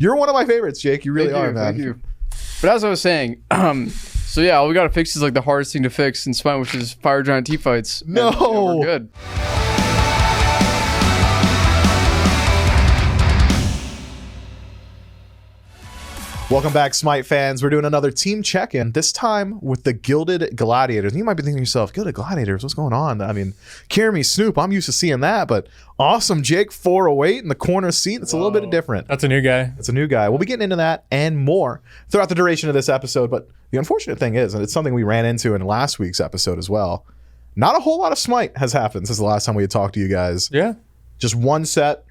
You're one of my favorites, Jake. You really are, man. Thank you. But as I was saying, so yeah, all we gotta fix is like the hardest thing to fix in Smite, which is fire giant team fights. No, and, we're good. Welcome back, Smite fans. We're doing another team check-in, this time with the Gilded Gladiators. And you might be thinking to yourself, Gilded Gladiators, what's going on? I mean, Kirby, Snoop, I'm used to seeing that, but awesome Jake 408 in the corner seat. It's a little bit different. That's a new guy. It's a new guy. We'll be getting into that and more throughout the duration of this episode, but the unfortunate thing is, and it's something we ran into in last week's episode as well, not a whole lot of Smite has happened since the last time we had talked to you guys. Yeah. Just one set.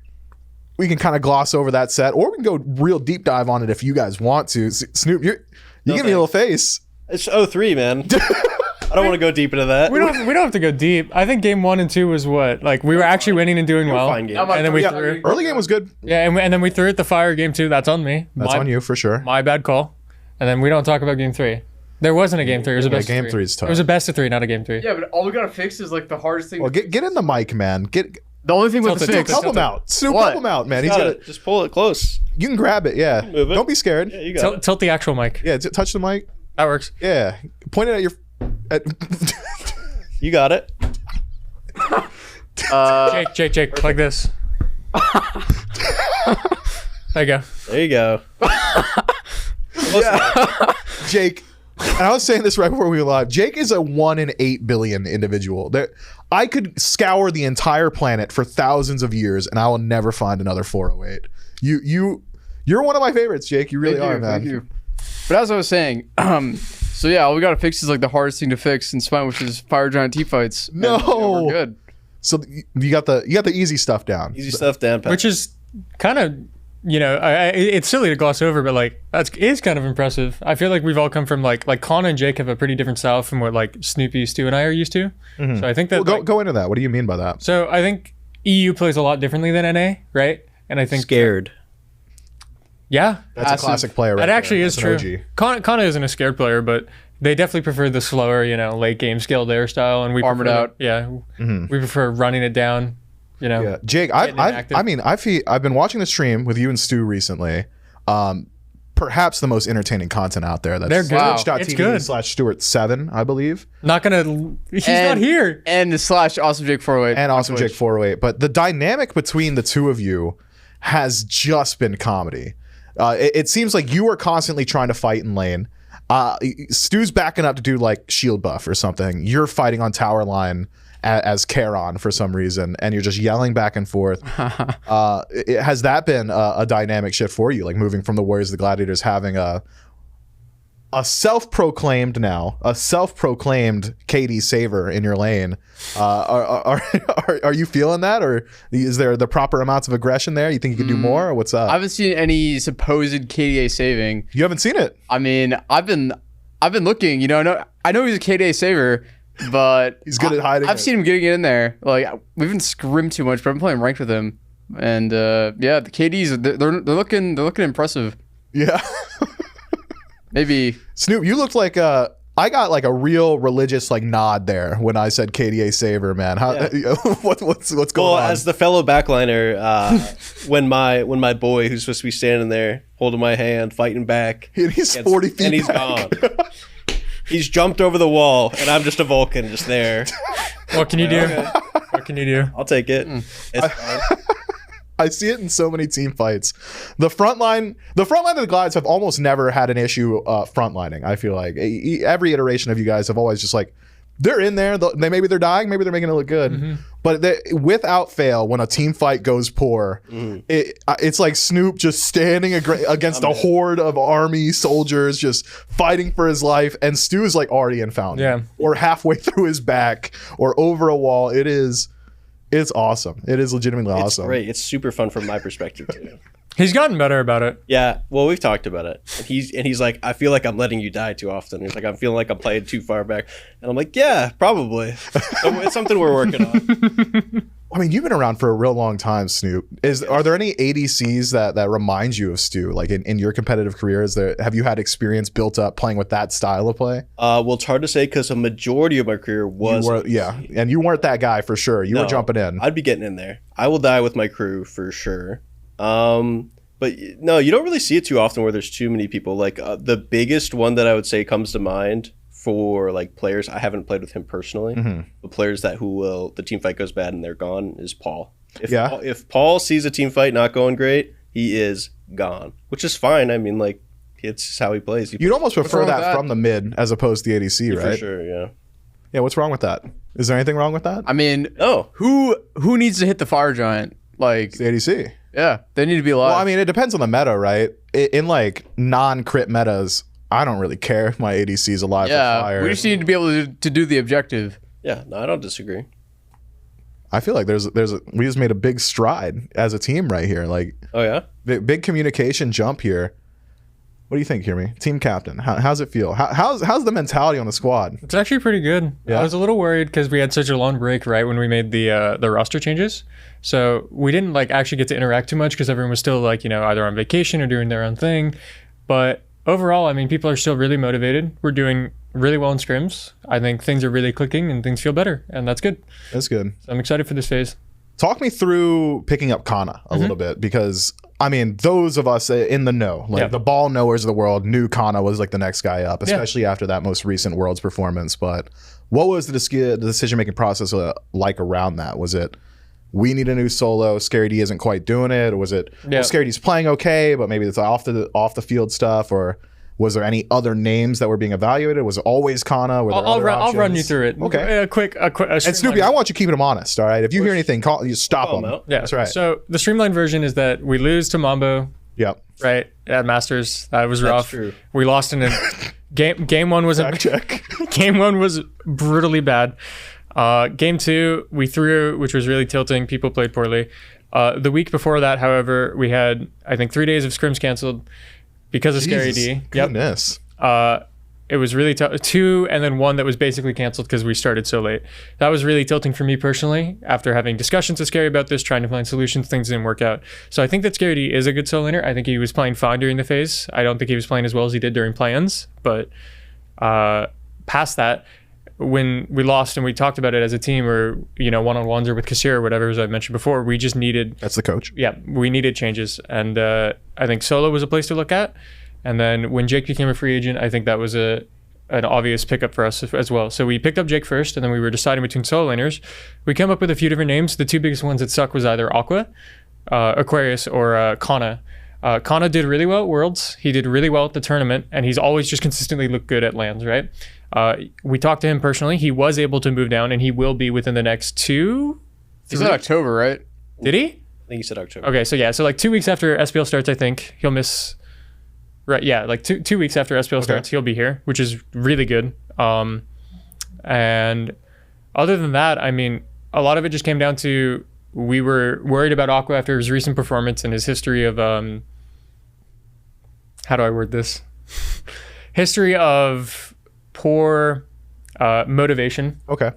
We can kind of gloss over that set, or we can go real deep dive on it if you guys want to. Snoop, you give me a little face. It's 0-3, man. I don't want to go deep into that. We don't have to go deep. I think game 1 and 2 was what? Like we were actually winning and doing well. Fine game. And then we threw Early game was good. Yeah, and then we threw it the fire game 2. That's on me. That's on you for sure. My bad call. And then we don't talk about game 3. There wasn't a game 3. It was a best game of 3. Three is tough. It was a best of 3, not a game 3. Yeah, but all we gotta fix is like the hardest thing. Well, get in the mic, man. The only thing with the Tilt it, fix. Help him out. Snoop, What? help him out, man. He's Got gonna. it. Just pull it close. You can grab it. Yeah. Move it. Don't be scared. Yeah, you got it. Tilt the actual mic. Yeah. Touch the mic. That works. Yeah. Point it at your. You got it. Jake, like this. There you go. There you go. Jake, and I was saying this right before we were live. Jake is a 1 in 8 billion individual. I could scour the entire planet for thousands of years, and I will never find another 408. You're one of my favorites, Jake. You really are, man. Thank you. But as I was saying, so yeah, all we gotta fix is like the hardest thing to fix in Smite, which is fire giant team fights. No, and, we're good. So you got the easy stuff down. Easy stuff down, Pat. Which is kind of, it's silly to gloss over, but like is kind of impressive. I feel like we've all come from like Connor and Jake have a pretty different style from what like Snoopy, Stu, and I are used to. Mm-hmm. So I think that go into that. What do you mean by that? So I think EU plays a lot differently than NA, right? And I think Scared. Yeah, That's a classic player. Right that actually there. is That's true. an OG. Kana isn't a scared player, but they definitely prefer the slower, late game scaled air style, and we Armored prefer, out. Yeah, we prefer running it down. Yeah, Jake, I've been watching the stream with you and Stu recently. Perhaps the most entertaining content out there. That's They're good. Wow. It's good. Twitch.tv/Stuart7, I believe. He's not here. And /awesome Jake 408. And awesome Jake 408. But the dynamic between the two of you has just been comedy. It seems like you are constantly trying to fight in lane. Stu's backing up to do like shield buff or something. You're fighting on tower line as Charon for some reason, and you're just yelling back and forth. Has that been a dynamic shift for you, like moving from the Warriors to the Gladiators, having a self-proclaimed KD saver in your lane? Are you feeling that, or is there the proper amounts of aggression there? You think you can do more, or what's up? I haven't seen any supposed KDA saving. You haven't seen it? I mean, I've been looking. I know he's a KDA saver, but he's good at hiding. I've seen him getting it in there. Like we haven't scrimmed too much, but I've been playing ranked with him, and the KDs they're looking impressive. Yeah. Maybe Snoop, you looked like I got like a real religious like nod there when I said KDA saver, man. What's going on? As the fellow backliner, when my boy who's supposed to be standing there holding my hand, fighting back, and he's 40 feet and he's back. gone. He's jumped over the wall, and I'm just a Vulcan just there. What can you do? Okay. What can you do? I'll take it. It's fine. I see it in so many team fights. The front line of the Glides have almost never had an issue frontlining. I feel like every iteration of you guys have always just like, they're in there. Maybe they're dying. Maybe they're making it look good. Mm-hmm. But without fail, when a team fight goes poor, it's like Snoop just standing against a horde of army soldiers, just fighting for his life. And Stu is like already in fountain, or halfway through his back, or over a wall. It's awesome. It is legitimately awesome. It's great. It's super fun from my perspective too. He's gotten better about it. Yeah, well, we've talked about it. And he's like, I feel like I'm letting you die too often. He's like, I'm feeling like I'm playing too far back. And I'm like, yeah, probably. It's something we're working on. I mean, you've been around for a real long time, Snoop. Are there any ADCs that remind you of Stu? Like in your competitive career, have you had experience built up playing with that style of play? Well, it's hard to say because a majority of my career was. And you weren't that guy for sure. You were jumping in. I'd be getting in there. I will die with my crew for sure. But no, you don't really see it too often where there's too many people. Like the biggest one that I would say comes to mind for like players, I haven't played with him personally, but players that the team fight goes bad and they're gone is Paul. If Paul sees a team fight not going great, he is gone, which is fine. I mean, like, it's how he plays. You'd almost prefer that from the mid as opposed to the ADC, right? For sure, yeah. Yeah, what's wrong with that? Is there anything wrong with that? I mean, no. Who needs to hit the fire giant? Like, It's the ADC. yeah, they need to be alive. Well, I mean, it depends on the meta, right? In like non-crit metas, I don't really care if my ADC is alive for fire. We just need to be able to do the objective. Yeah, no, I don't disagree. I feel like we just made a big stride as a team right here. Like, Oh, yeah? big communication jump here. What do you think, Hirmi? Team captain, how's it feel? How's the mentality on the squad? It's actually pretty good. Yeah. I was a little worried because we had such a long break right when we made the roster changes. So we didn't like actually get to interact too much because everyone was still like, either on vacation or doing their own thing. But overall, I mean, people are still really motivated. We're doing really well in scrims. I think things are really clicking and things feel better, and that's good. That's good. So I'm excited for this phase. Talk me through picking up Kana a little bit, because I mean, those of us in the know, like the ball knowers of the world, knew Kana was like the next guy up, especially after that most recent Worlds performance. But what was the decision-making process like around that? Was it, we need a new solo, Scary D isn't quite doing it? Or was it, well, Scary D's playing okay, but maybe it's off the field stuff? Or was there any other names that were being evaluated? Was it always Kana? I'll run you through it. Okay. A quick and Snoopy, I want you keeping him honest, all right? If you hear anything, you stop him. Yeah, that's right. So the streamlined version is that we lose to Mambo. Yep. Right at Masters, that was rough. True. We lost in a game one was game one was brutally bad. Game two we threw, which was really tilting. People played poorly. The week before that, however, we had I think 3 days of scrims canceled because of Scary D. Goodness. It was really tough. 2 and then 1 that was basically canceled because we started so late. That was really tilting for me personally. After having discussions with Scary about this, trying to find solutions, things didn't work out. So I think that Scary D is a good solo laner. I think he was playing fine during the phase. I don't think he was playing as well as he did during play-ins. But past that, when we lost and we talked about it as a team or, one-on-ones or with Kassir or whatever, as I mentioned before, we just needed... That's the coach. Yeah, we needed changes. And I think solo was a place to look at. And then when Jake became a free agent, I think that was an obvious pickup for us as well. So we picked up Jake first, and then we were deciding between solo laners. We came up with a few different names. The 2 biggest ones that stuck was either Aquarius, or Kana. Kana did really well at Worlds. He did really well at the tournament, and he's always just consistently looked good at LANs, right? We talked to him personally. He was able to move down, and he will be within the next 2. He said October, right? Did he? I think he said October. Okay, so like 2 weeks after SPL starts, I think he'll miss. Right, yeah, like two weeks after SPL starts, he'll be here, which is really good. And other than that, I mean, a lot of it just came down to we were worried about Aqua after his recent performance and his history of how do I word this? History of poor motivation. Okay.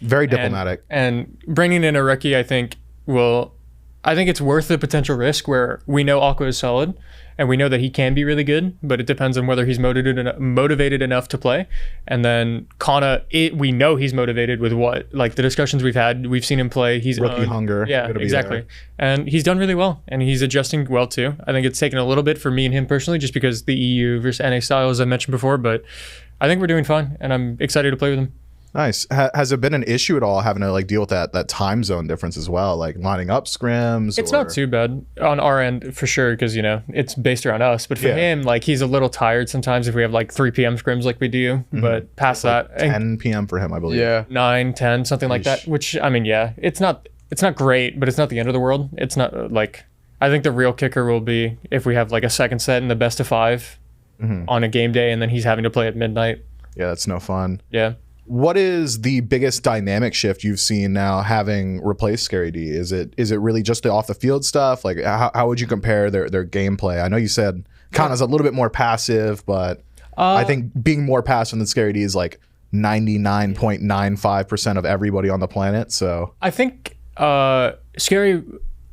Very diplomatic. And bringing in a rookie, I think it's worth the potential risk where we know Aqua is solid and we know that he can be really good, but it depends on whether he's motivated enough to play. And then Kana, we know he's motivated with what? Like the discussions we've had, we've seen him play. He's rookie hunger. Yeah, exactly. And he's done really well and he's adjusting well too. I think it's taken a little bit for me and him personally just because the EU versus NA style, as I mentioned before, but I think we're doing fine and I'm excited to play with him. Nice. Has it been an issue at all having to like deal with that time zone difference as well, like lining up scrims? It's not too bad on our end for sure because it's based around us. But for him, like he's a little tired sometimes if we have like 3 p.m. scrims like we do. But past that, 10 p.m. for him, I believe. Yeah, 9, 10, something like that. Which I mean, yeah, it's not great, but it's not the end of the world. It's not like I think the real kicker will be if we have like a second set in the best of 5 on a game day, and then he's having to play at midnight. Yeah, that's no fun. Yeah. What is the biggest dynamic shift you've seen now having replaced Scary D? Is it really just the off the field stuff? Like how would you compare their gameplay? I know you said Kana's a little bit more passive, but I think being more passive than Scary D is like 99.95% of everybody on the planet. So I think Scary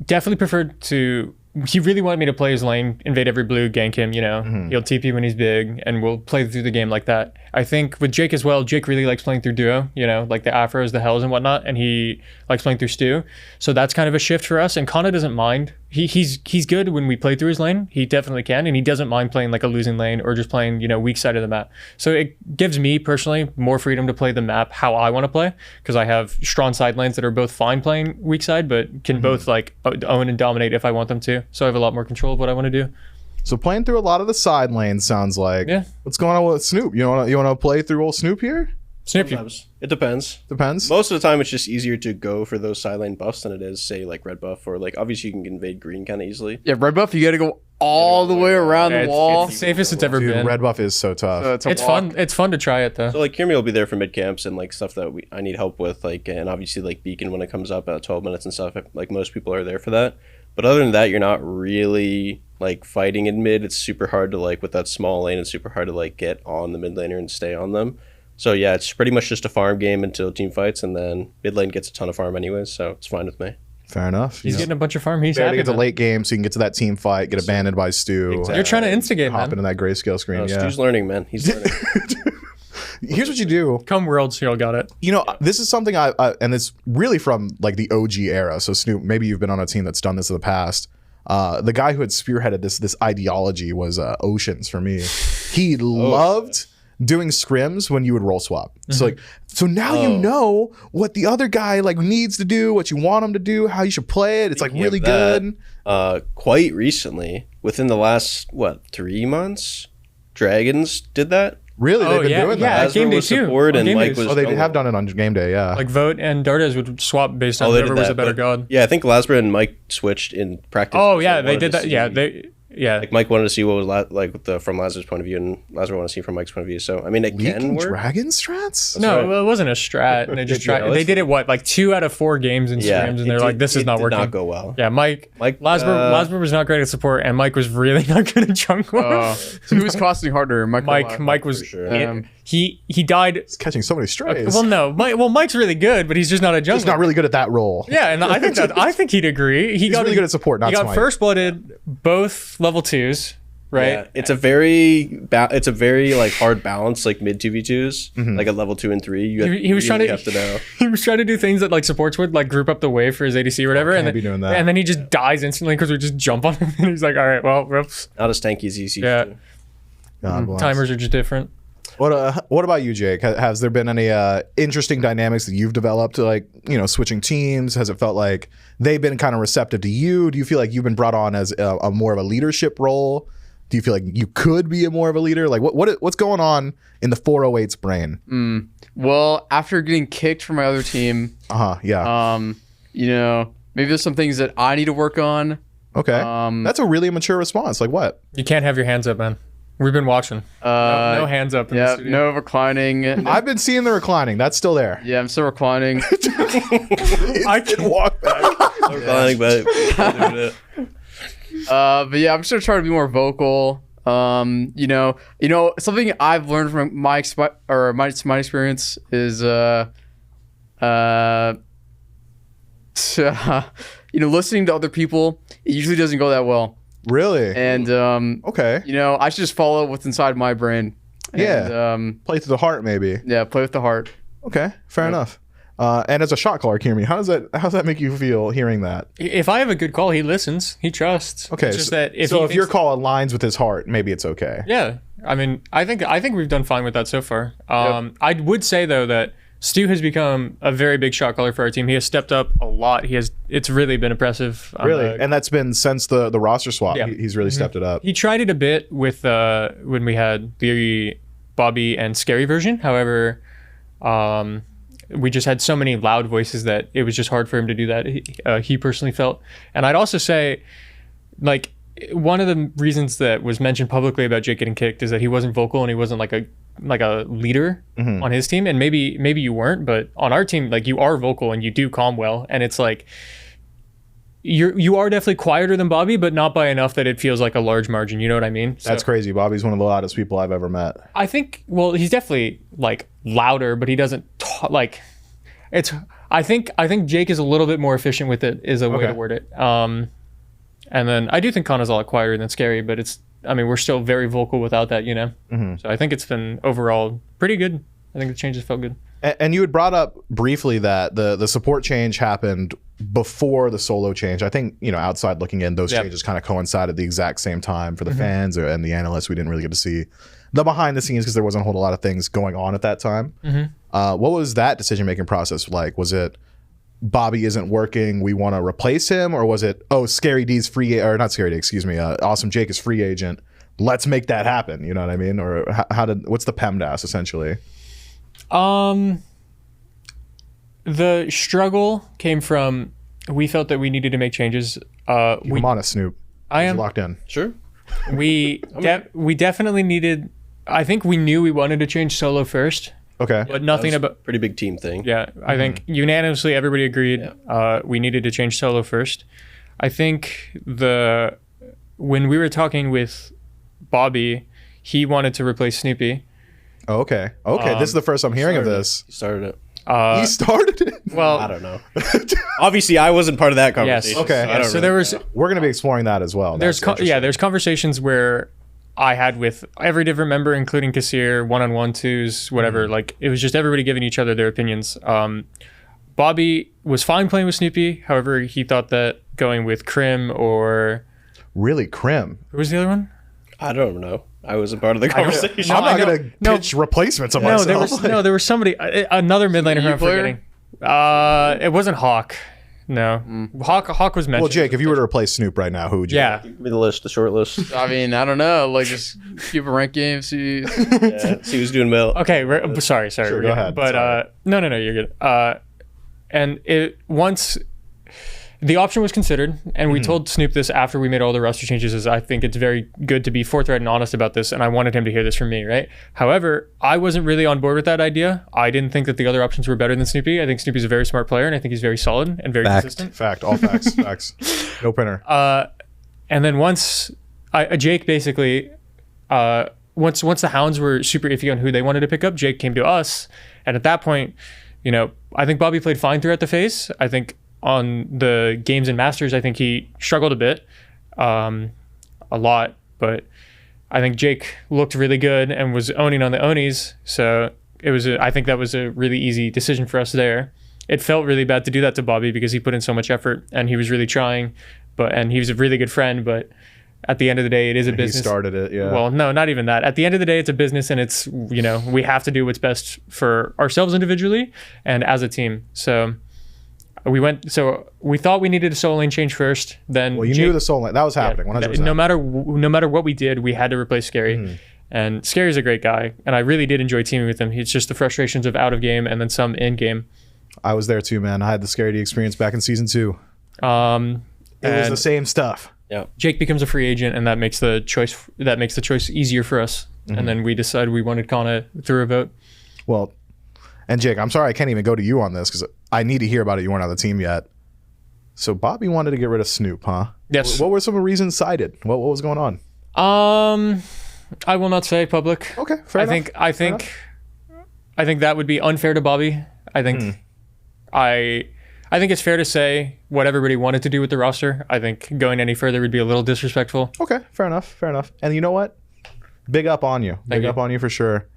definitely preferred to. He really wanted me to play his lane, invade every blue, gank him, He'll TP when he's big, and we'll play through the game like that. I think with Jake as well, Jake really likes playing through duo, like the Afros, the Hells, and whatnot, and he likes playing through Stu. So that's kind of a shift for us, and Kana doesn't mind he's good when we play through his lane. He definitely can, and he doesn't mind playing like a losing lane or just playing, you know, weak side of the map. So it gives me personally more freedom to play the map how I want to play, because I have strong side lanes that are both fine playing weak side, but can both like own and dominate if I want them to. So I have a lot more control of what I want to do. So playing through a lot of the side lanes sounds like. Yeah. What's going on with Snoop? You want to play through old Snoop here? Snoop. It depends. Depends. Most of the time, it's just easier to go for those side lane buffs than it is, say, like red buff, or like obviously you can invade green kind of easily. Yeah, red buff, you got to go all the way around the wall. It's the safest it's ever Dude, been. red buff is so tough. So It's fun. It's fun to try it though. So like Kirmi will be there for mid camps and like stuff that I need help with, like, and obviously like Beacon when it comes up at 12 minutes and stuff. Like most people are there for that. But other than that, you're not really like fighting in mid. It's super hard to like with that small lane. It's super hard to like get on the mid laner and stay on them. So yeah, it's pretty much just a farm game until team fights, and then mid lane gets a ton of farm anyways, so it's fine with me. Fair enough. He's getting a bunch of farm. He's to happy. get to man. late game so you can get to that team fight, get abandoned by Stu. Exactly. You're trying to instigate, Hop man. into that grayscale screen. No, Yeah. Stu's learning, man. He's learning. Here's what you do. Come Worlds, y'all got it. You know, this is something I and it's really from like the OG era. So Snoop, maybe you've been on a team that's done this in the past. The guy who had spearheaded this ideology was Oceans for me. He loved doing scrims when you would roll swap. So now you know what the other guy like needs to do, what you want him to do, how you should play it. It's like really good. Quite recently, within the last 3 months, Dragons did that. Really, they've been doing that. at game day was too. support On and game Mike days. was. Oh, they jungle. have done it on game day. Yeah. Like Vote and Dardes would swap based on Oh, they whoever did was that, a better but- god. Yeah, I think Lasbra and Mike switched in practice. Oh so yeah, I they wanted did to that. Yeah, see- Like Mike wanted to see what was like from Lazar's point of view, and Lazar wanted to see from Mike's point of view. So I mean, it can Leaking work. Dragon strats? no, right. well, it wasn't a strat. And they just tried. They did it like 2 out of 4 games in Yeah, scrims, and it they're like, did- "This is it not did working." Not go well. Yeah, Mike Lasber was not great at support, and Mike was really not good at jungle. So who was costing harder? Mike was. for sure. He died. He's catching so many strays. Well, no, Mike's really good, but he's just not a jungler. He's not really good at that role. Yeah, and I think he'd agree. He's really good at support, not He got smite. first blooded both level 2s, right? Yeah, it's a very like hard balance, like mid 2v2s, like at level 2 and 3. He was trying to have to know. He was trying to do things that like supports would, like group up the wave for his ADC or whatever, and can't be doing that. and then he just dies instantly because we just jump on him, and he's like, "All right, well, whoops." Not as tanky as he used Yeah. to. God bless. Timers are just different. What about you, Jake? Has there been any interesting dynamics that you've developed, like, you know, switching teams? Has it felt like they've been kind of receptive to you? Do you feel like you've been brought on as a more of a leadership role? Do you feel like you could be a more of a leader? Like what's going on in the 408's brain? Well, after getting kicked from my other team, Yeah. you know, maybe there's some things that I need to work on. Okay. That's a really mature response. Like what? You can't have your hands up, man. We've been watching. No hands up. In the Yeah, studio. no reclining. I've been seeing the reclining. That's still there. Yeah, I'm still reclining. I can walk back. But yeah, I'm just gonna try to be more vocal. You know, something I've learned from my experience is you know, listening to other people, it usually doesn't go that well. Really? And Okay. you know, I should just follow what's inside my brain. Yeah. And, Play to the heart, maybe. yeah, play with the heart. Okay. Fair enough. And as a shot caller, Kirmi, how does that make you feel hearing that? If I have a good call, he listens. He trusts. Okay. It's just that if so he if your thinks- call aligns with his heart, maybe it's okay. Yeah, I mean, I think we've done fine with that so far. I would say though that Stu has become a very big shot caller for our team. He has stepped up a lot. It's really been impressive. Really? And that's been since the roster swap. Yeah. He's really stepped it up. He tried it a bit with when we had the Bobby and Scary version. However, we just had so many loud voices that it was just hard for him to do that. He personally felt. And I'd also say, like, one of the reasons that was mentioned publicly about Jake getting kicked is that he wasn't vocal and he wasn't like a leader on his team. And maybe you weren't, but on our team, like, you are vocal and you do calm well. And it's like, you are definitely quieter than Bobby, but not by enough that it feels like a large margin. You know what I mean? That's crazy. Bobby's one of the loudest people I've ever met. I think, well, he's definitely like louder, but he doesn't talk like it's. I think Jake is a little bit more efficient with it. Is a way Okay. to word it. And then I do think Kana's a lot quieter than Scary, but it's. I mean, we're still very vocal without that, you know. So I think it's been overall pretty good. I think the changes felt good. And you had brought up briefly that the support change happened before the solo change. I think, outside looking in, those changes kind of coincided at the exact same time for the fans and the analysts. We didn't really get to see the behind the scenes because there wasn't a whole lot of things going on at that time. What was that decision-making process like? Was it Bobby isn't working, we want to replace him? Or was it, Scary D's free, or not Scary D, excuse me, Awesome Jake is free agent, let's make that happen, you know what I mean? Or what's the PEMDAS essentially? The struggle came from, we felt that we needed to make changes. I'm honest, Snoop. I am locked in. Sure. We definitely needed. I think we knew we wanted to change solo first, Okay. but nothing about. Pretty big team thing. Yeah, I think unanimously everybody agreed we needed to change solo first. I think when we were talking with Bobby, he wanted to replace Snoopy. Oh, okay. This is the first I'm hearing of this. He started it. He started it? Well, I don't know. Obviously, I wasn't part of that conversation. Yes. Okay. So I don't so really there was. know. We're going to be exploring that as well. There's That's interesting. there's conversations where I had with every different member, including Kassir, one-on-one twos, whatever. Like it was just everybody giving each other their opinions. Bobby was fine playing with Snoopy. However, he thought that going with Krim or Really, Krim. who was the other one? I don't know. I wasn't part of the conversation. No, I'm I not know. going to pitch replacements of No, myself. there was somebody, another mid laner who I'm player? forgetting. It wasn't Hawk. No, Hawk was mentioned. Well, Jake, if you were to replace Snoop right now, who would you? Yeah, Give me the list, the short list. I mean, I don't know. Like, just keep a rank game. See, Yeah, see who's doing well. okay, sorry. Sure, go ahead. But Sorry. no, you're good. And once the option was considered, and we told Snoop this after we made all the roster changes, is I think it's very good to be forthright and honest about this, and I wanted him to hear this from me, right? However, I wasn't really on board with that idea. I didn't think that the other options were better than Snoopy. I think Snoopy's a very smart player, and I think he's very solid and very consistent. Fact. All facts. Facts. No printer. And then once Jake basically, once the Hounds were super iffy on who they wanted to pick up, Jake came to us, and at that point, I think Bobby played fine throughout the phase. I think on the games and Masters, I think he struggled a bit, a lot, but I think Jake looked really good and was owning on the Onis. So I think that was a really easy decision for us there. It felt really bad to do that to Bobby because he put in so much effort and he was really trying, and he was a really good friend, but at the end of the day, it is a business. He started it, yeah. Well, no, not even that. At the end of the day, it's a business, and it's, we have to do what's best for ourselves individually and as a team. So we thought we needed a solo lane change first. Then Well, you knew the soul lane. That was happening. 100%. no matter what we did, we had to replace Scary. And Scary's a great guy, and I really did enjoy teaming with him. It's just the frustrations of out of game and then some in game. I was there too, man. I had the Scary D experience back in season 2. It was the same stuff. Yeah. Jake becomes a free agent, and that makes the choice easier for us. And then we decided we wanted Kana through a vote. Well, and Jake, I'm sorry I can't even go to you on this because I need to hear about it. You weren't on the team yet. So Bobby wanted to get rid of Snoop, huh? Yes. What were some reasons cited? What was going on? I will not say public. Okay, fair enough. I think that would be unfair to Bobby. I think I think it's fair to say what everybody wanted to do with the roster. I think going any further would be a little disrespectful. Okay, fair enough. And you know what? Big up on you. Thank you. Up on you for sure.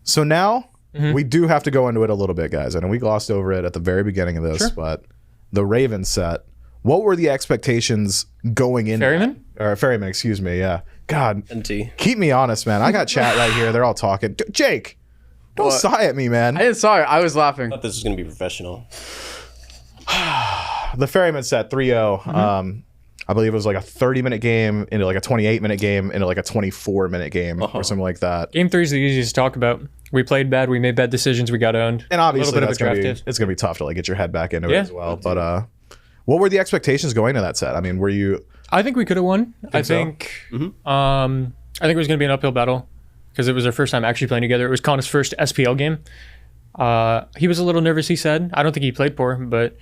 So now we do have to go into it a little bit, guys. I know we glossed over it at the very beginning of this, Sure. but the Raven set, what were the expectations going in? Ferryman, excuse me. Yeah. God, NT. keep me honest, man. I got chat right here. They're all talking. Jake, don't What? sigh at me, man. I didn't saw it. I was laughing. I thought this was going to be professional. The Ferryman set 3-0. I believe it was like a 30-minute game into like a 28-minute game into like a 24-minute game or something like that. Game 3 is the easiest to talk about. We played bad. We made bad decisions. We got owned. And obviously, a little bit of a draft it's going to be tough to like get your head back into it Yeah. as well. But what were the expectations going to that set? I mean, were you? I think we could have won. I so? think it was going to be an uphill battle because it was our first time actually playing together. It was Connor's first SPL game. He was a little nervous, he said. I don't think he played poor, but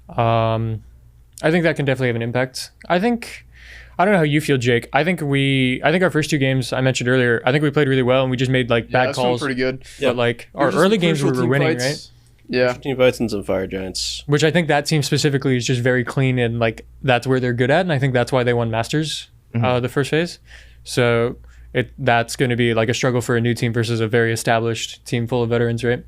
I think that can definitely have an impact. I don't know how you feel, Jake. I think our first 2 games I mentioned earlier, I think we played really well and we just made like bad that's been calls. pretty good. But like our early games we were winning, right? Yeah. Team fights and some fire giants. Which I think that team specifically is just very clean and like that's where they're good at, and I think that's why they won Masters the first phase. So that's going to be like a struggle for a new team versus a very established team full of veterans, right?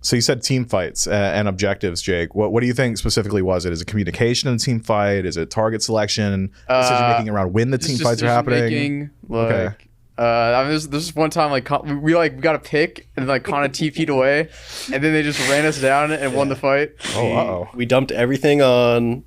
So you said team fights and objectives, Jake. What do you think specifically was it? Is it communication in a team fight? Is it target selection? Decision making around when the team fights are happening? Okay. I mean, there's one time we got a pick and like Kana TP'd away, and then they just ran us down and won the fight. We dumped everything on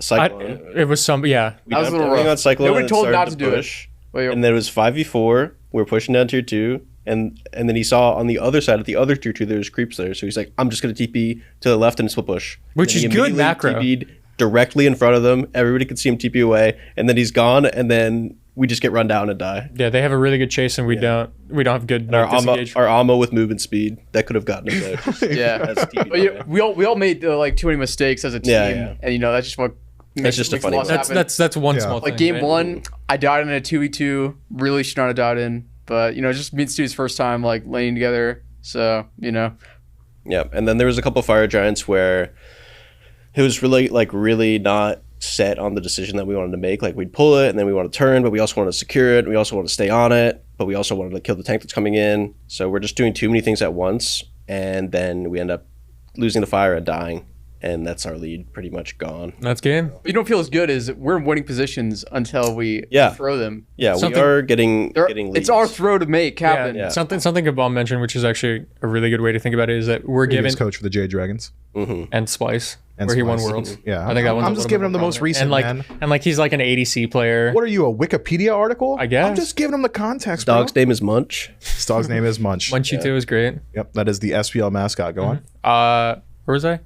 Cyclone. It was some, yeah. We dumped everything on Cyclone. Nobody and told started not to do push. it. And then it was 5v4. We were pushing down tier 2. And then he saw on the other side of the other tier 2 there was creeps there. So he's like, I'm just going to TP to the left and split push. Which is good macro. TP'd directly in front of them. Everybody could see him TP away. And then he's gone. And then we just get run down and die. Yeah, they have a really good chase and we don't have good our ammo with movement speed that could have gotten us there. Yeah. But we all made like too many mistakes as a team. And that's just what that's just a funny one. That's one small thing. Like game 1, I died in a 2v2. Really should not have died in. But, just me and Stu's first time, like, laying together. So, Yeah, and then there was a couple Fire Giants where it was really not set on the decision that we wanted to make. Like, we'd pull it, and then we want to turn, but we also want to secure it. We also want to stay on it, but we also wanted to kill the tank that's coming in. So we're just doing too many things at once, and then we end up losing the fire and dying. And that's our lead pretty much gone. That's game. You don't feel as good as we're in winning positions until we throw them. Yeah, we are getting leads. It's our throw to make happen. Yeah. Something Gabal mentioned, which is actually a really good way to think about it, is that we're given coach for the Jade Dragons and Splice, where he won Worlds. Yeah, I think that one's I'm just giving him the most recent. And he's like an ADC player. What are you, a Wikipedia article? I guess. I'm just giving him the context. Dog's name is Munch. His dog's name is Munch. Munchy 2 is great. Yep, that is the SPL mascot. Go on. Where was I?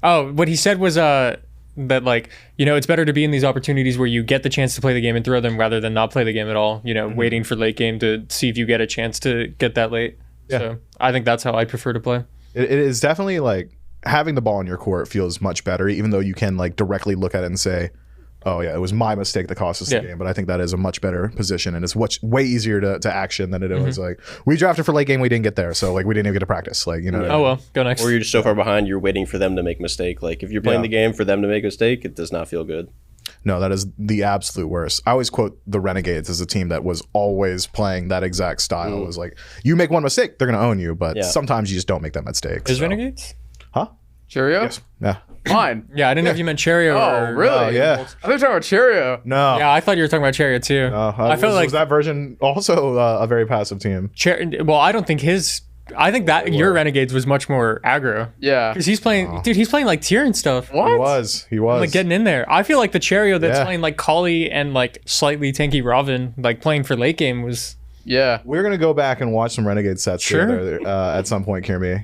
Oh, what he said was that it's better to be in these opportunities where you get the chance to play the game and throw them rather than not play the game at all. Waiting for late game to see if you get a chance to get that late. Yeah. So I think that's how I prefer to play. It is definitely like having the ball in your court feels much better, even though you can like directly look at it and say, oh yeah, it was my mistake that cost us the game. But I think that is a much better position, and it's way easier to action than it was like we drafted for late game, we didn't get there, so like we didn't even get to practice. Like Oh well, go next. Or you're just so far behind, you're waiting for them to make a mistake. Like if you're playing the game for them to make a mistake, it does not feel good. No, that is the absolute worst. I always quote the Renegades as a team that was always playing that exact style. It was like, you make one mistake, they're gonna own you, but sometimes you just don't make that mistake. Is Renegades? Huh? Cheerio? Yes. Yeah. Fine. Yeah, I didn't know if you meant Cheerio. Oh, really? Yeah. I thought you were talking about Cheerio. No. Yeah, I thought you were talking about Cheerio too. I felt like was that version also a very passive team. Well, I don't think his. I think that your Renegades was much more aggro. Yeah. Because he's playing, dude. He's playing like tier and stuff. What? He was like getting in there. I feel like the Cheerio that's playing like Kali and like slightly tanky Robin, like playing for late game was. Yeah. We're gonna go back and watch some Renegade sets together at some point, Kirby.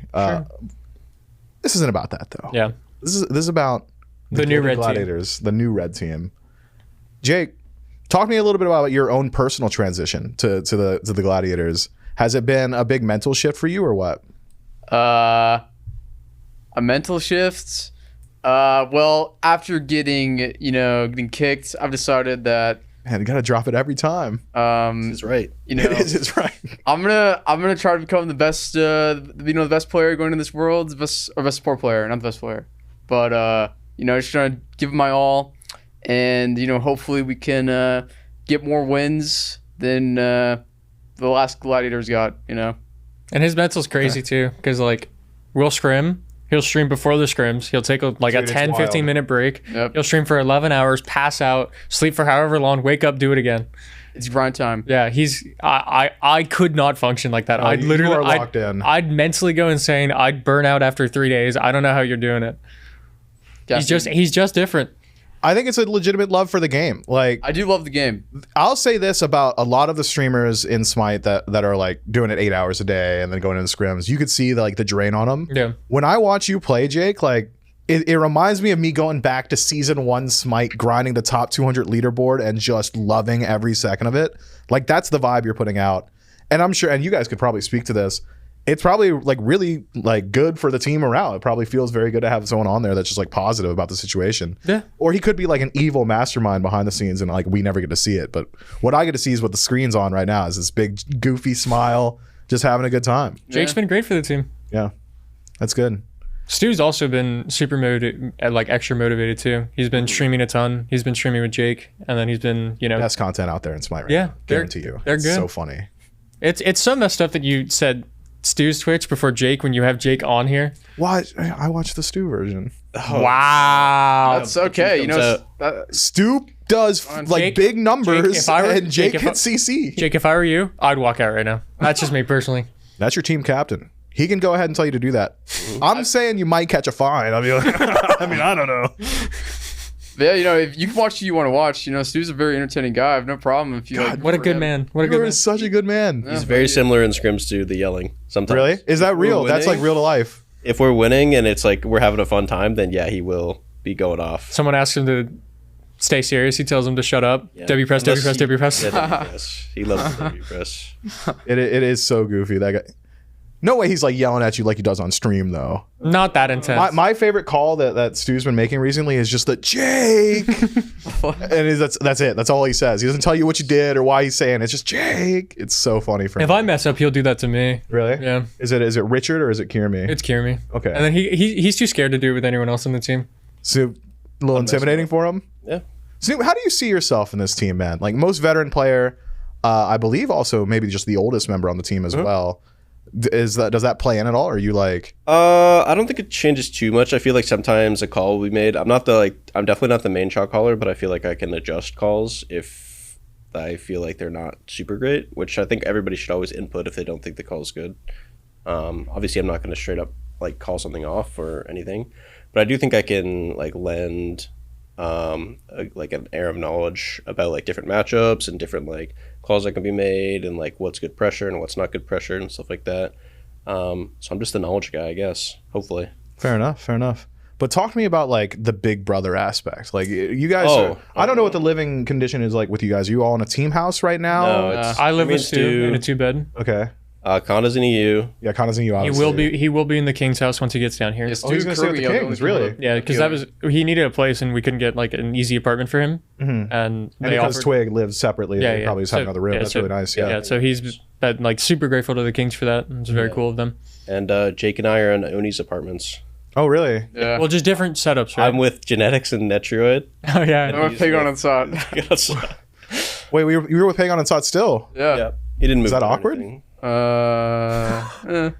This isn't about that though. Yeah. This is about the new red Gladiators, the new red team. Jake, talk to me a little bit about your own personal transition to the Gladiators. Has it been a big mental shift for you or what? A mental shift? Well, after getting kicked, I've decided that Man, you gotta drop it every time. It's right. It's right. I'm gonna try to become the best the best player going in this world, the best support player, not the best player. But just trying to give it my all, and hopefully we can get more wins than the last Gladiators got. And his mental's crazy too, because like we'll scrim. He'll stream before the scrims. He'll take a 10-15 minute break. Yep. He'll stream for 11 hours, pass out, sleep for however long, wake up, do it again. It's grind time. Yeah, I could not function like that. I'd literally locked in. I'd mentally go insane. I'd burn out after 3 days. I don't know how you're doing it. He's just different. I think it's a legitimate love for the game. Like, I do love the game. I'll say this about a lot of the streamers in Smite that are like doing it 8 hours a day and then going into scrims. You could see the drain on them. Yeah. When I watch you play, Jake, like it reminds me of me going back to season 1 Smite, grinding the top 200 leaderboard and just loving every second of it. Like that's the vibe you're putting out. And I'm sure, and you guys could probably speak to this. It's probably like really like good for the team morale. It probably feels very good to have someone on there that's just like positive about the situation. Yeah. Or he could be like an evil mastermind behind the scenes and like we never get to see it. But what I get to see is what the screen's on right now is this big goofy smile, just having a good time. Jake's been great for the team. Yeah, that's good. Stu's also been super extra motivated too. He's been streaming a ton. He's been streaming with Jake, and then he's been best content out there in Smite right yeah, now. Guarantee you. They're it's good. So funny. It's some of the stuff that you said Stu's Twitch before Jake when you have Jake on here? Why? I watched the Stu version. Wow. That's okay. You know, Stu does like Jake- big numbers, Jake, if I were- and Jake Jake, if I- hits CC. Jake, if I were you, I'd walk out right now. That's just me personally. That's your team captain. He can go ahead and tell you to do that. I'm saying you might catch a fine. I mean, I don't know. yeah, you know, if you can watch who you want to watch, you know, Stu's a very entertaining guy. I have no problem if you like. What a good man. What a good You're man. such a good man. He's very similar in scrims to the yelling. Sometimes. Really? Is that real? We're That's like winning. real to life. If we're winning and it's like we're having a fun time, then yeah, he will be going off. Someone asks him to stay serious. He tells him to shut up. Yeah. W press, W press, Unless W press. Yeah, W press. He loves the W press. It is so goofy. That guy. No way he's like yelling at you like he does on stream though. Not that intense. My favorite call that Stu's been making recently is just the Jake, and that's it. That's all he says. He doesn't tell you what you did or why he's saying. It's just Jake. It's so funny for him. If I mess up, he'll do that to me. Really? Yeah. Is it Richard or is it Kierme? It's Kierme. Okay. And then he's too scared to do it with anyone else on the team. Snoop, a little intimidating for him. Yeah. Snoop, how do you see yourself in this team, man? Like most veteran player, I believe also maybe just the oldest member on the team as well. Does that play in at all? Or are you like? I don't think it changes too much. I feel like sometimes a call will be made. I'm definitely not the main shot caller, but I feel like I can adjust calls if I feel like they're not super great, which I think everybody should always input if they don't think the call is good. Obviously, I'm not going to straight up like call something off or anything, but I do think I can like lend like an air of knowledge about like different matchups and different like calls that can be made and like what's good pressure and what's not good pressure and stuff like that. So I'm just the knowledge guy, I guess. Hopefully. Fair enough. But talk to me about like the big brother aspect. Like you guys I don't know what the living condition is like with you guys. Are you all in a team house right now? No, it's I live me with and Stu in a 2-bed. Okay. Conda's in EU. Yeah, Connor's in you He obviously. will be in the King's house once he gets down here. Yes, Oh, he's gonna stay with the Kings, really? Yeah, because he needed a place and we couldn't get like an easy apartment for him. And And they because offered. Twig lives separately, they probably just have another room. That's really nice. Yeah. So he's been like super grateful to the Kings for that. It's very cool of them. And Jake and I are in Oni's apartments. Oh, really? Yeah. Well, just different setups, right? I'm with Genetics and Netroid. Oh yeah. I'm a pig on inside. Wait, you were with Pagon and Sot still? Yeah. Yeah. He didn't move. Is that or awkward? anything. A little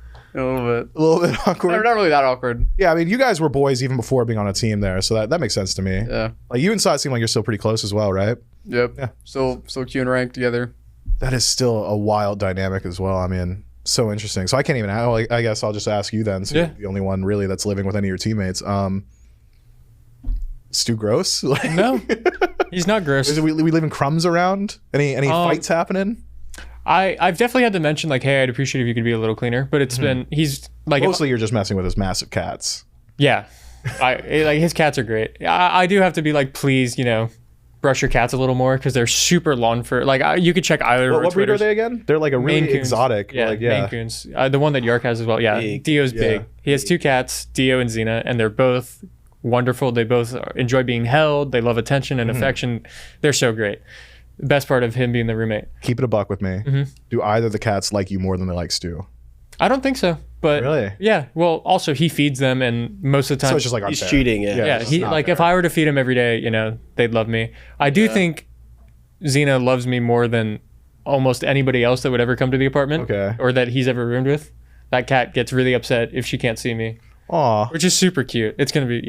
bit. A little bit awkward. Not really that awkward. Yeah, I mean, you guys were boys even before being on a team there, so that makes sense to me. Yeah. Like you and Sot seem like you're still pretty close as well, right? Yep. Yeah. Still Q and rank together. That is still a wild dynamic as well. I mean, so interesting. So I can't even. I guess I'll just ask you then. So Yeah. you're the only one really that's living with any of your teammates. Stu Gross? Like, No, he's not gross. we leaving crumbs around? Any fights happening? I've definitely had to mention like, hey, I'd appreciate if you could be a little cleaner. But it's been he's like Mostly you're just messing with his massive cats. yeah, like his cats are great. I do have to be like, please, brush your cats a little more because they're super long fur. Like you could check either of our What breed are Twitters. they again? They're like a really Maine Coons. exotic. Yeah, Maine Coons. The one that Yark has as well. Yeah, Big. Dio's Yeah. big. He has two cats, Dio and Xena, and they're both wonderful. They both enjoy being held. They love attention and affection. They're so great. The best part of him being the roommate. Keep it a buck with me. Do either the cats like you more than they like Stu? I don't think so, but Really? yeah. Well, also he feeds them, and most of the time, So it's just like He's unfair. cheating. Yeah. yeah. it's He not like fair. if I were to feed him every day, they'd love me. I do think Xena loves me more than almost anybody else that would ever come to the apartment, Okay. or that he's ever roomed with. That cat gets really upset if she can't see me, Aw, which is super cute. It's gonna be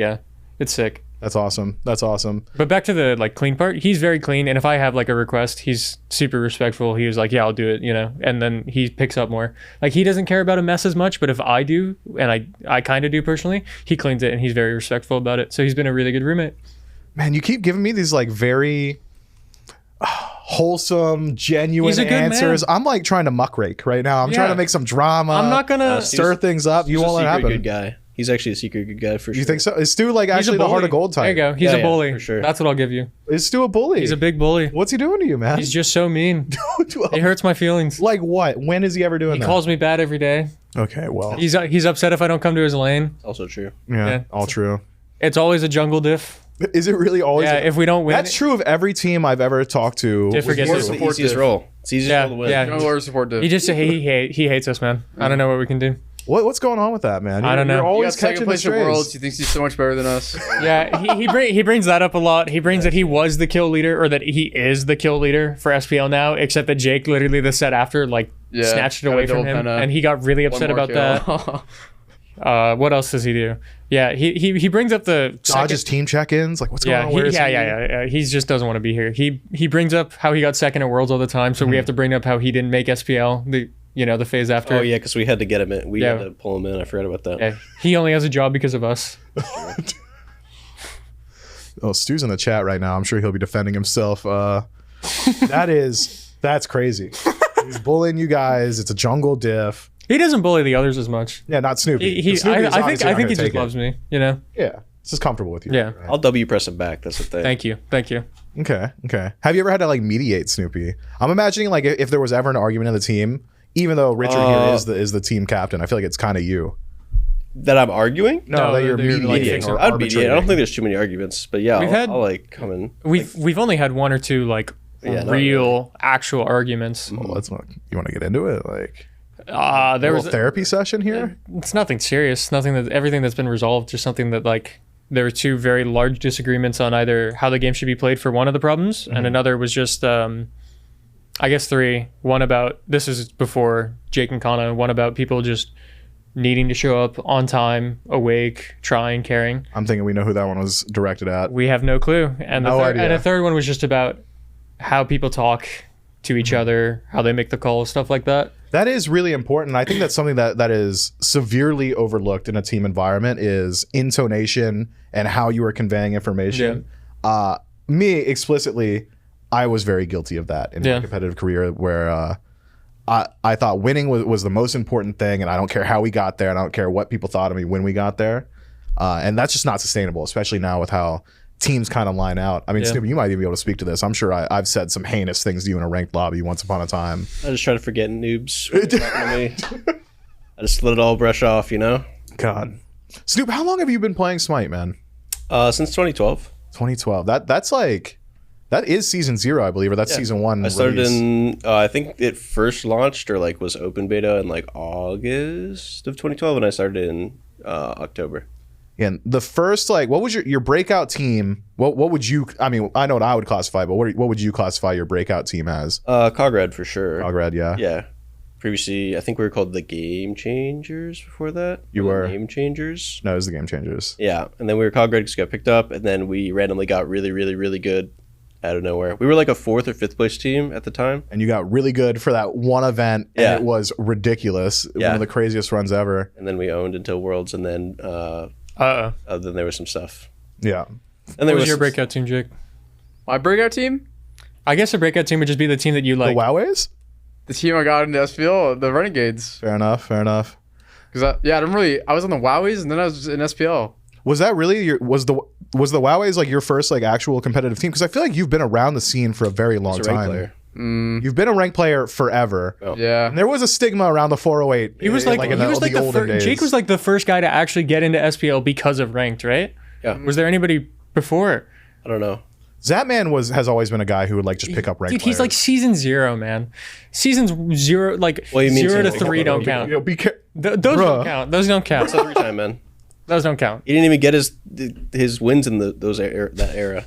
it's sick. that's awesome. That's awesome. But back to the like clean part, he's very clean, and if I have like a request, he's super respectful. He was like, "Yeah, I'll do it," and then he picks up more. Like he doesn't care about a mess as much, but if I do, and I kind of do personally, he cleans it, and he's very respectful about it. So he's been a really good roommate. Man, you keep giving me these like very wholesome, genuine He's a good answers. man. I'm like trying to muckrake right now. I'm trying to make some drama. I'm not gonna. stir things up. You He's a won't let it secret happen. good guy. He's actually a secret good guy for sure. You think so? Is Stu like He's a actually the heart bully. of gold type? There you go. He's Yeah, a bully. for sure. That's what I'll give you. Is Stu a bully? He's a big bully. What's he doing to you, man? He's just so mean. He hurts my feelings. Like what? When is he ever doing He that? calls me bad every day. Okay, well, He's upset if I don't come to his lane. Also true. yeah, yeah. all true. It's always a jungle diff. Is it really always? Yeah, if we don't win, That's true of every team I've ever talked to. Diff with forgets you. his It's the easiest role. It's the easiest Yeah, role to win. yeah. No lower support div. he just he hates us, man. I don't know what we can do. What's going on with that, man? I don't know. You're He always got second catching the place in strays. worlds. He thinks he's so much better than us. Yeah, he brings that up a lot. He brings that he was the kill leader, or that he is the kill leader for SPL now, except that Jake literally the set after like snatched it got a away from double him, penna. and he got really One upset more about that. kill. What else does he do? Yeah, he brings up the Dodges team check-ins. Like, what's going on? Where is he? yeah. He just doesn't want to be here. He brings up how he got second at Worlds all the time, so we have to bring up how he didn't make SPL. The phase after. Oh yeah, because we had to get him in. We Yeah. had to pull him in. I forgot about that. Yeah, he only has a job because of us. Oh, Stu's in the chat right now. I'm sure he'll be defending himself. That's crazy. He's bullying you guys. It's a jungle diff. He doesn't bully the others as much. Yeah, not Snoopy. I Snoopy is obviously not think he gonna just take it. loves me. You know. Yeah, it's just comfortable with you. Yeah. right? I'll W press him back. That's the thing. Thank you. Okay. Have you ever had to like mediate Snoopy? I'm imagining like if there was ever an argument in the team, even though Richard here is the team captain, I feel like it's kind of you. That I'm arguing? No, that you're that you're, like, mediating. fixing- or I'd mediate. I don't arbitrating. think there's too many arguments, but yeah, I'll like come in. We've only had one or two like Yeah, not real actual arguments. Well, let's not. You want to get into it? Like There a was little therapy session here. It's nothing serious. Everything that's been resolved. Just something that like there were two very large disagreements on either how the game should be played for one of the problems, and another was just I guess three. One about this is before Jake and Kana. One about people just needing to show up on time, awake, trying, caring. I'm thinking we know who that one was directed at. We have no clue. And No idea. a third one was just about how people talk to each other, how they make the calls, stuff like that. That is really important. I think that's something that is severely overlooked in a team environment is intonation and how you are conveying information. Me explicitly, I was very guilty of that in my competitive career where I thought winning was the most important thing, and I don't care how we got there, and I don't care what people thought of me when we got there. And that's just not sustainable, especially now with how teams kind of line out. I mean, Snoopy, you might even be able to speak to this. I'm sure I've said some heinous things to you in a ranked lobby once upon a time. I just try to forget noobs. What happened to me. I just let it all brush off, you know? God. Snoop, how long have you been playing Smite, man? Since 2012. 2012. That is season 0, I believe, or that's season 1. I started release. in, I think it first launched or like was open beta in like August of 2012, and I started in October. And the first, like, what was your breakout team? What would you? I mean, I know what I would classify, but what would you classify your breakout team as? Cograd for sure. Cograd, yeah. Yeah. Previously, I think we were called the Game Changers before that. You were? Game Changers. No, it was the Game Changers. Yeah, and then we were Cograd because we got picked up, and then we randomly got really, really, really good out of nowhere. We were like a 4th or 5th place team at the time. And you got really good for that one event, and Yeah. it was ridiculous. Yeah. One of the craziest runs ever. And then we owned until Worlds, and then then there was some stuff. Yeah. And What was your breakout team, Jake? My breakout team? I guess a breakout team would just be the team that you like. The Woways? The team I got into SPL, the Renegades. Fair enough. Because I was on the Wowies and then I was in SPL. Was that really was the Woways like your first like actual competitive team? Because I feel like you've been around the scene for a very long As a rank time. player. You've been a ranked player forever. Oh. Yeah. And there was a stigma around the 408. He was like, the olden days. Jake was like the first guy to actually get into SPL because of ranked, right? Yeah. Was there anybody before? I don't know. Zatman has always been a guy who would like just pick up ranked Dude, he's like players. season 0, man. Seasons 0, like Well, you mean 0 to season 3 one, don't though. count. Yo, be care- Those Bruh. don't count. Those don't count. It's a 3-time, man. Those don't count. He didn't even get his wins in that era.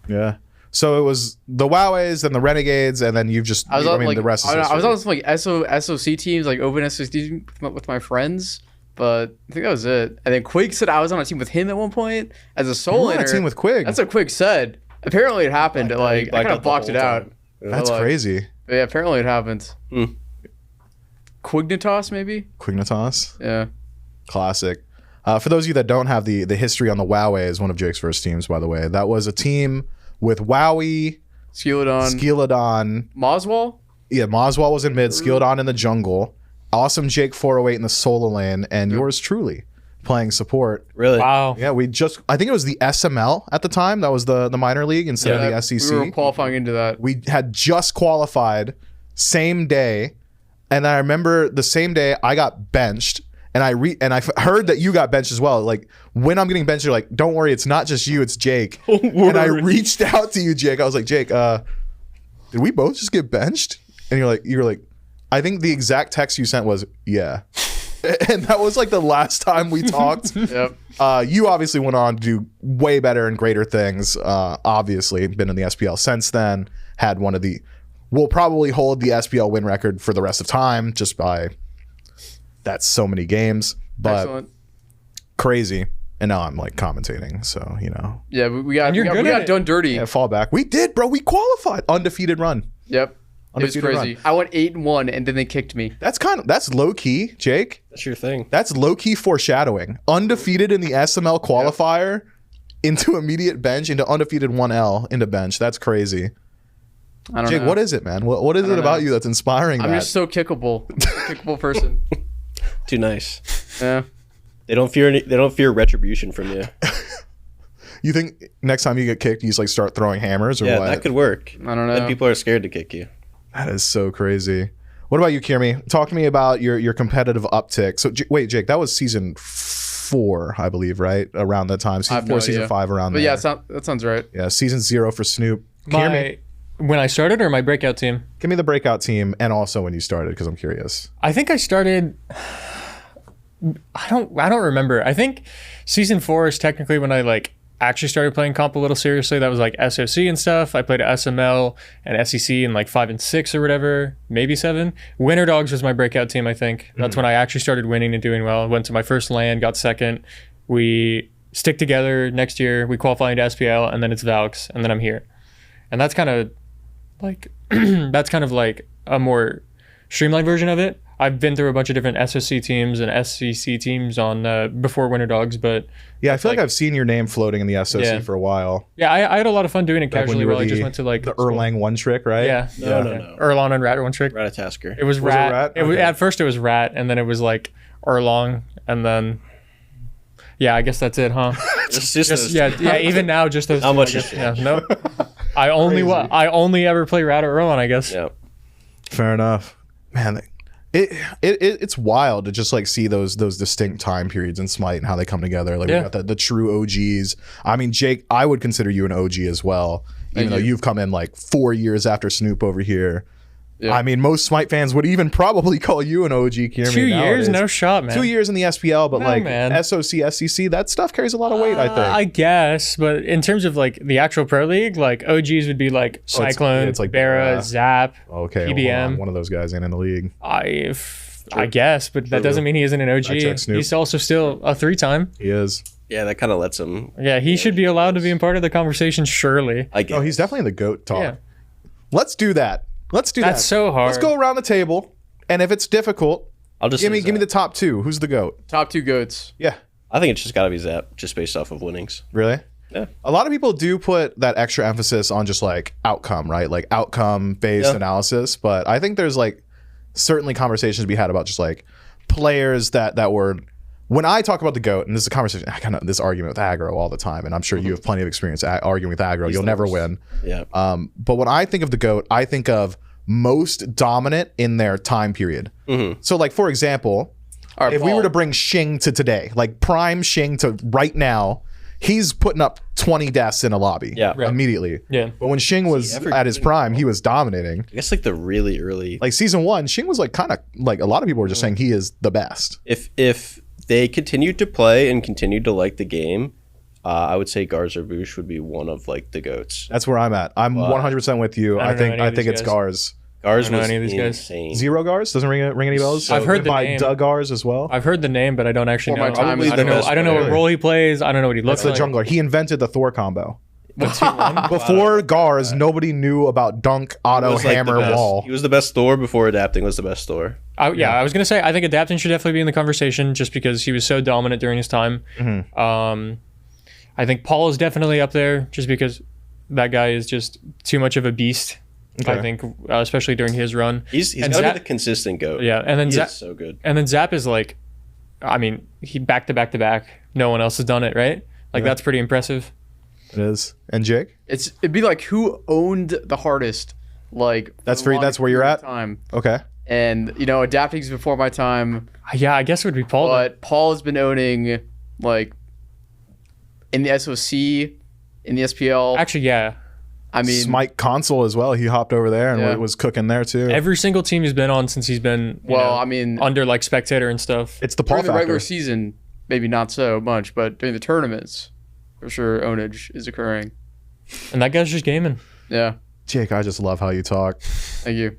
Yeah. So it was the Woways and the Renegades, and then you've just. I was on the rest. Is I was history. on some like SOC teams, like open SOC teams with my friends, but I think that was it. And then Quig said I was on a team with him at one point as a You solo were on a laner. team with Quig. That's what Quig said. Apparently it happened. Like I kind of blocked it out. That's Like, crazy. but yeah, apparently it happened. Hmm. Quignitas maybe. Quignitas, Yeah. classic. For those of you that don't have the history on the Woways, one of Jake's first teams, by the way, that was a team with Wowie, Skilodon. Skilodon. Moswell. Yeah, Moswell was in mid, Skilodon in the jungle, awesome Jake 408 in the solo lane, and yours truly playing support. Really? Wow. Yeah, I think it was the SML at the time. That was the minor league instead of the SEC. We were qualifying into that. We had just qualified, same day, and I remember the same day I got benched, and I heard that you got benched as well. Like when I'm getting benched, you're like, "Don't worry, it's not just you, it's Jake." And I reached out to you, Jake. I was like, "Jake, did we both just get benched?" And you were like, I think the exact text you sent was, "Yeah." And that was like the last time we talked. Yep. You obviously went on to do way better and greater things. Obviously, been in the SPL since then. Had one of the will probably hold the SPL win record for the rest of time just by that's so many games. But Excellent. crazy. And now I'm like commentating, so you know. Yeah, we got done dirty. Yeah, fall back. We did, bro. We qualified. Undefeated run. Yep. It was Undefeated crazy. run. I went 8-1, and then they kicked me. That's low key, Jake. That's your thing. That's low key foreshadowing. Undefeated in the SML qualifier into immediate bench into undefeated 1L into bench. That's crazy. I don't Jake, know. what is it, man? What is it about you that's inspiring I'm that? just so kickable. I'm a kickable person. Too nice. Yeah. They don't fear retribution from you. You think next time you get kicked, you just like start throwing hammers or Yeah, what? that could work. I don't know. Then people are scared to kick you. That is so crazy. What about you, Kirmi? Talk to me about your competitive uptick. So wait, Jake, that was season 4, I believe, right? Around that time, season 4, season 5, around But there. yeah, that sounds right. Yeah, season 0 for Snoop. Kirmi, When I started, or my breakout team? give me the breakout team, and also when you started, because I'm curious. I think I started. I don't remember. I think season 4 is technically when I like actually started playing comp a little seriously. That was like SOC and stuff. I played SML and SEC in like 5 and 6 or whatever, maybe 7. Winter Dogs was my breakout team. I think that's when I actually started winning and doing well. Went to my first LAN, got second. We stick together next year. We qualify into SPL, and then it's Valks, and then I'm here. And that's kind of like a more streamlined version of it. I've been through a bunch of different SOC teams and SCC teams on before Winter Dogs, but Yeah, I feel like I've seen your name floating in the SOC Yeah. for a while. yeah, I had a lot of fun doing it Back when casually you were while I just the- went to like The Erlang one trick, right? Yeah, No. Erlang and Rat one trick. Ratatasker. It was Was it Rat. Rat? It was, Okay. at first it was Rat, and then it was like Erlang, and then yeah, I guess that's it, huh? It's Just those- yeah. Even now, just those. Not two, much I has guess. Yeah, changed. no. I only ever play Rat or Erlang, I guess. Yeah. Fair enough. Man, it's wild to just like see those distinct time periods in Smite and how they come together. Like we Yeah. got the true OGs. I mean, Jake, I would consider you an OG as well, even though you've come in like 4 years after Snoop over here. Yeah. I mean, most Smite fans would even probably call you an OG, Kierman. 2 years, nowadays. no shot, man. 2 years in the SPL, but No, like man. SOC, SCC, that stuff carries a lot of weight, I think. I guess, but in terms of like the actual pro league, like OGs would be like Cyclone, it's like Barra, Barra. Zap, Okay, hold PBM. on. One of those guys ain't in the league. I guess, but that doesn't mean he isn't an I OG. checked Snoop. He's also still a 3-time. He is. Yeah, that kind of lets him. Yeah, he should be allowed to be a part of the conversation, surely. I guess. Oh, he's definitely in the GOAT talk. Yeah. Let's do that. Let's do that. That's so hard. Let's go around the table, and if it's difficult, I'll just give me say the Zap. top 2. Who's the GOAT? Top 2 goats. Yeah. I think it's just got to be Zap, just based off of winnings. Really? Yeah. A lot of people do put that extra emphasis on just like outcome, right? Like outcome based Yeah. analysis. But I think there's like certainly conversations to be had about just like players that were. When I talk about the GOAT, and this is a conversation, I kind of this argument with aggro all the time, and I'm sure you have plenty of experience arguing with aggro. You'll the never worst. win. Yeah. But when I think of the GOAT, I think of most dominant in their time period. So, like for example, All right, if we Paul. were to bring Xing to today, like prime Xing to right now, he's putting up 20 deaths in a lobby Yeah. Right. immediately. Yeah. But when Xing was at his prime, he was dominating. I guess like the really early. Like season 1, Xing was like kind of like a lot of people were just saying he is the best. If they continued to play and continued to like the game, I would say Garz or Voosh would be one of like the goats. That's where I'm at. I'm 100% with you. I I don't know think any I of think these it's guys. Gars. Garz I don't know was any of these guys. insane. Zero Gars doesn't ring any bells. I've heard the by name. Doug Gars as well. I've heard the name, but I don't actually For know. my time, I don't the know. best I don't know what player. role he plays. I don't know what he looks That's the like. jungler. He invented the Thor combo. The 2-1. Before Gars, nobody knew about dunk, auto, He was, like, hammer, the best. wall. He was the best Thor before adapting was the best Thor. I was gonna say I think adapting should definitely be in the conversation just because he was so dominant during his time. I think Paul is definitely up there just because that guy is just too much of a beast. Okay. I think, especially during his run. He's And got to Zap- be the consistent goat. Yeah, and then He Zap, is so good. and then Zap is like, I mean, he back to back to back. No one else has done it, right? Like Yeah. that's pretty impressive. It is. And Jake? It'd be like who owned the hardest, like for That's the for you- longest that's where you're period at? of time. Okay. And adapting's before my time, Yeah, I guess it would be Paul. but Paul has been owning like in the SOC, in the SPL. Actually, yeah. I mean, Smite console as well. He hopped over there and Yeah. was cooking there too. Every single team he's been on since he's been, I mean, under like spectator and stuff. It's the Paul during the regular factor. season, maybe not so much, but during the tournaments, for sure, ownage is occurring. And that guy's just gaming. Yeah. Jake, I just love how you talk. Thank you.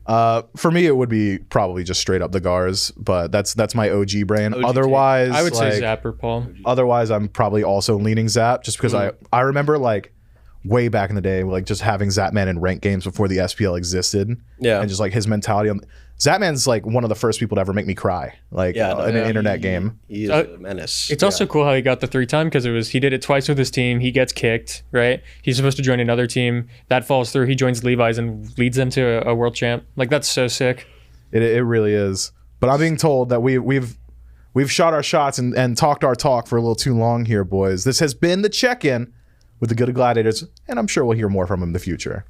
For me, it would be probably just straight up the Gars, but that's my OG brain. OG Otherwise, I would say like, Zap or Paul. Otherwise, I'm probably also leaning Zap, just because I remember like way back in the day, like just having Zapman in ranked games before the SPL existed. Yeah. And just like his mentality on Zapman's like one of the first people to ever make me cry, like in an internet game. He is a menace. It's also cool how he got the 3-time because he did it twice with his team. He gets kicked, right? He's supposed to join another team. That falls through. He joins Levi's and leads them to a world champ. Like, that's so sick. It really is. But I'm being told that we've shot our shots and talked our talk for a little too long here, boys. This has been the check-in with the Good Gladiators, and I'm sure we'll hear more from him in the future.